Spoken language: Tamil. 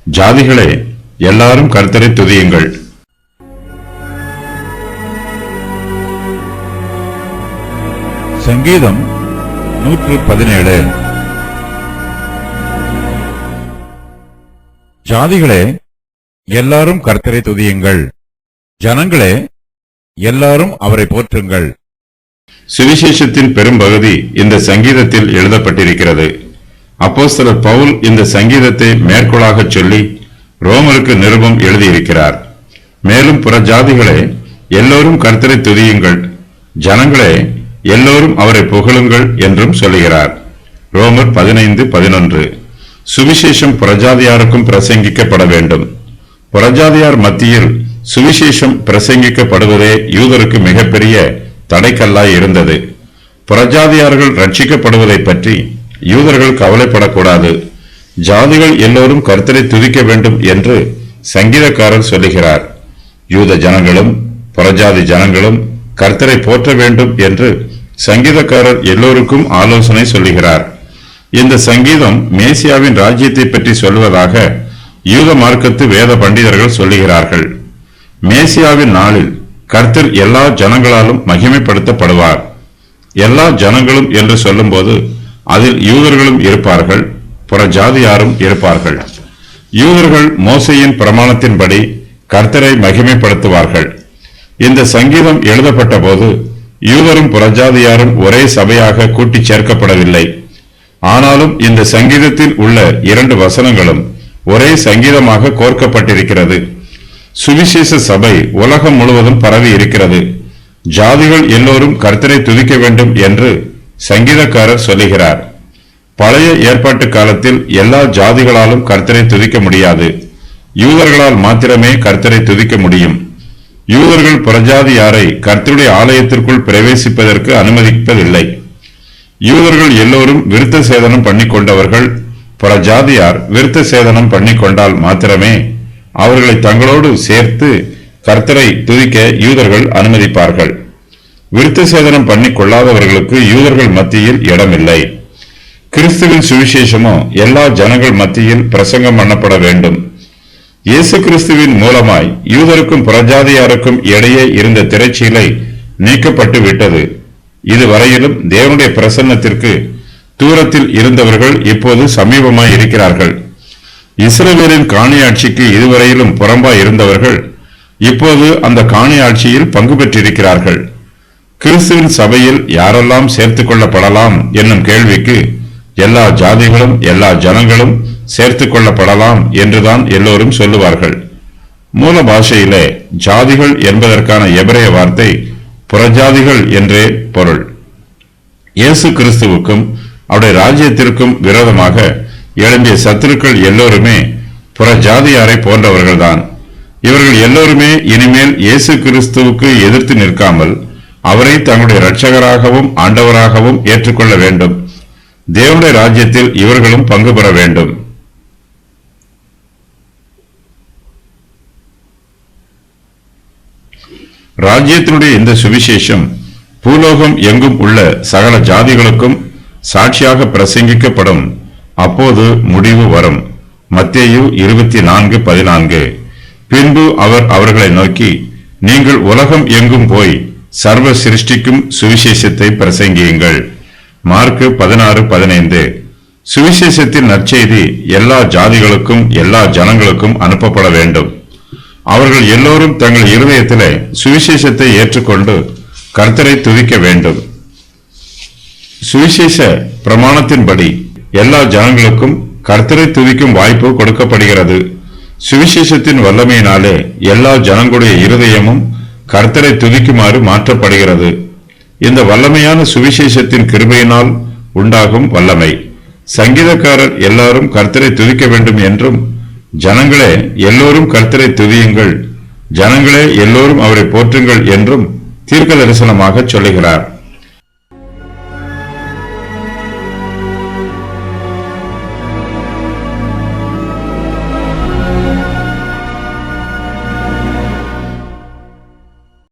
ஜாதிகளே, எல்லாரும் கர்த்தரை துதியுங்கள். சங்கீதம் 117. ஜாதிகளே, எல்லாரும் கர்த்தரை துதியுங்கள். ஜனங்களே, எல்லாரும் அவரை போற்றுங்கள். சுவிசேஷத்தின் பெரும்பகுதி இந்த சங்கீதத்தில் எழுதப்பட்டிருக்கிறது. அப்போஸ்தலர் பவுல் இந்த சங்கீதத்தை மேற்கோளாக சொல்லி ரோமருக்கு நிருபம் எழுதியிருக்கிறார். மேலும் புறஜாதிகளே, எல்லோரும் கர்த்தரை துதியுங்கள், ஜனங்களே எல்லோரும் அவரை புகழுங்கள் என்றும் சொல்லுகிறார். ரோமர் 15:11. சுவிசேஷம் புறஜாதியாருக்கும் பிரசங்கிக்கப்பட வேண்டும். புறஜாதியார் மத்தியில் சுவிசேஷம் பிரசங்கிக்கப்படுவதே யூதருக்கு மிகப்பெரிய தடைக்கல்லாய் இருந்தது. புறஜாதியார்கள் ரட்சிக்கப்படுவதை பற்றி யூதர்கள் கவலைப்படக்கூடாது. ஜாதிகள் எல்லோரும் கர்த்தரை துதிக்க வேண்டும் என்று சங்கீதக்காரர் சொல்லுகிறார். யூத ஜனங்களும் புறஜாதி ஜனங்களும் கர்த்தரை போற்ற வேண்டும் என்று சங்கீதக்காரர் எல்லோருக்கும் ஆலோசனை சொல்லுகிறார். இந்த சங்கீதம் மேசியாவின் ராஜ்யத்தை பற்றி சொல்வதாக யூத மார்க்கத்து வேத பண்டிதர்கள் சொல்லுகிறார்கள். மேசியாவின் நாளில் கர்த்தர் எல்லா ஜனங்களாலும் மகிமைப்படுத்தப்படுவார். எல்லா ஜனங்களும் என்று சொல்லும்போது அதில் யூதர்களும் இருப்பார்கள், புறஜாதியாரும் இருப்பார்கள். யூதர்கள் மோசேயின் பிரமாணத்தின்படி கர்த்தரை மகிமைப்படுத்துவார்கள். இந்த சங்கீதம் எழுதப்பட்ட போது யூதரும் புறஜாதியாரும் ஒரே சபையாக கூட்டிச் சேர்க்கப்படவில்லை. ஆனாலும் இந்த சங்கீதத்தில் உள்ள 2 வசனங்களும் ஒரே சங்கீதமாக கோர்க்கப்பட்டிருக்கிறது. சுவிசேஷ சபை உலகம் முழுவதும் பரவி இருக்கிறது. ஜாதிகள் எல்லோரும் கர்த்தரை துதிக்க வேண்டும் என்று சங்கீதக்காரர் சொல்லுகிறார். பழைய ஏற்பாட்டு காலத்தில் எல்லா ஜாதிகளாலும் கர்த்தரை துதிக்க முடியாது. யூதர்களால் மாத்திரமே கர்த்தரை துதிக்க முடியும். யூதர்கள் புறஜாதியாரை கர்த்தருடைய ஆலயத்திற்குள் பிரவேசிப்பதற்கு அனுமதிப்பதில்லை. யூதர்கள் எல்லோரும் விருத்த சேதனம் பண்ணிக்கொண்டவர்கள். புறஜாதியார் விருத்த சேதனம் பண்ணிக்கொண்டால் மாத்திரமே அவர்களை தங்களோடு சேர்த்து கர்த்தரை துதிக்க யூதர்கள் அனுமதிப்பார்கள். விருத்த சேதனம் பண்ணிக்கொள்ளாதவர்களுக்கு யூதர்கள் மத்தியில் இடமில்லை. கிறிஸ்துவின் சுவிசேஷமோ எல்லா ஜனங்கள் மத்தியில் பிரசங்கம் பண்ணப்பட வேண்டும். இயேசு கிறிஸ்துவின் மூலமாய் யூதருக்கும் புறஜாதியாருக்கும் இடையே இருந்த திரைச்சீலை நீக்கப்பட்டு விட்டது. இதுவரையிலும் தேவனுடைய பிரசன்னத்திற்கு தூரத்தில் இருந்தவர்கள் இப்போது சமீபமாய் இருக்கிறார்கள். இஸ்ரவேலின் காணி ஆட்சிக்கு இதுவரையிலும் புறம்பாய் இருந்தவர்கள் இப்போது அந்த காணி ஆட்சியில் பங்கு பெற்றிருக்கிறார்கள். கிறிஸ்துவின் சபையில் யாரெல்லாம் சேர்த்துக் கொள்ளப்படலாம் என்னும் கேள்விக்கு எல்லா ஜாதிகளும் எல்லா ஜனங்களும் சேர்த்துக் கொள்ளப்படலாம் என்றுதான் எல்லோரும் சொல்லுவார்கள். மூல பாஷையிலே ஜாதிகள் என்பதற்கான எபிரேய வார்த்தை புறஜாதிகள் என்றே பொருள். இயேசு கிறிஸ்துவுக்கும் அவருடைய ராஜ்யத்திற்கும் விரோதமாக எழும்பிய சத்துருக்கள் எல்லோருமே புறஜாதியாரை போன்றவர்கள்தான். இவர்கள் எல்லோருமே இனிமேல் இயேசு கிறிஸ்துவுக்கு எதிர்த்து நிற்காமல் அவரை தங்களுடைய இரட்சகராகவும் ஆண்டவராகவும் ஏற்றுக்கொள்ள வேண்டும். தேவனுடைய ராஜ்யத்தில் இவர்களும் பங்கு பெற வேண்டும். ராஜ்யத்தினுடைய இந்த சுவிசேஷம் பூலோகம் எங்கும் உள்ள சகல ஜாதிகளுக்கும் சாட்சியாக பிரசங்கிக்கப்படும். அப்போது முடிவு வரும். மத்தேயு 24:14. பின்பு அவர் அவர்களை நோக்கி, நீங்கள் உலகம் எங்கும் போய் சர்வ சிருஷ்டிக்கும் சுவிசேஷத்தை பிரசங்கியுங்கள். மார்க்கு 16:15. சுவிசேஷத்தின் நற்செய்தி எல்லா ஜாதிகளுக்கும் எல்லா ஜனங்களுக்கும் அனுப்பப்பட வேண்டும். அவர்கள் எல்லோரும் தங்கள் இருதயத்திலே சுவிசேஷத்தை ஏற்றுக்கொண்டு கர்த்தரை துதிக்க வேண்டும். சுவிசேஷ பிரமாணத்தின்படி எல்லா ஜனங்களுக்கும் கர்த்தரை துதிக்கும் வாய்ப்பு கொடுக்கப்படுகிறது. சுவிசேஷத்தின் வல்லமையினாலே எல்லா ஜனங்களுடைய இருதயமும் கர்த்தரை துதிக்குமாறு மாற்றப்படுகிறது. இந்த வல்லமையான சுவிசேஷத்தின் கிருபையினால் உண்டாகும் வல்லமை. சங்கீதக்காரர் எல்லாரும் கர்த்தரை துதிக்க வேண்டும் என்றும், ஜனங்களே எல்லோரும் கர்த்தரை துதியுங்கள், ஜனங்களே எல்லோரும் அவரை போற்றுங்கள் என்றும் தீர்க்க தரிசனமாக சொல்லுகிறார்.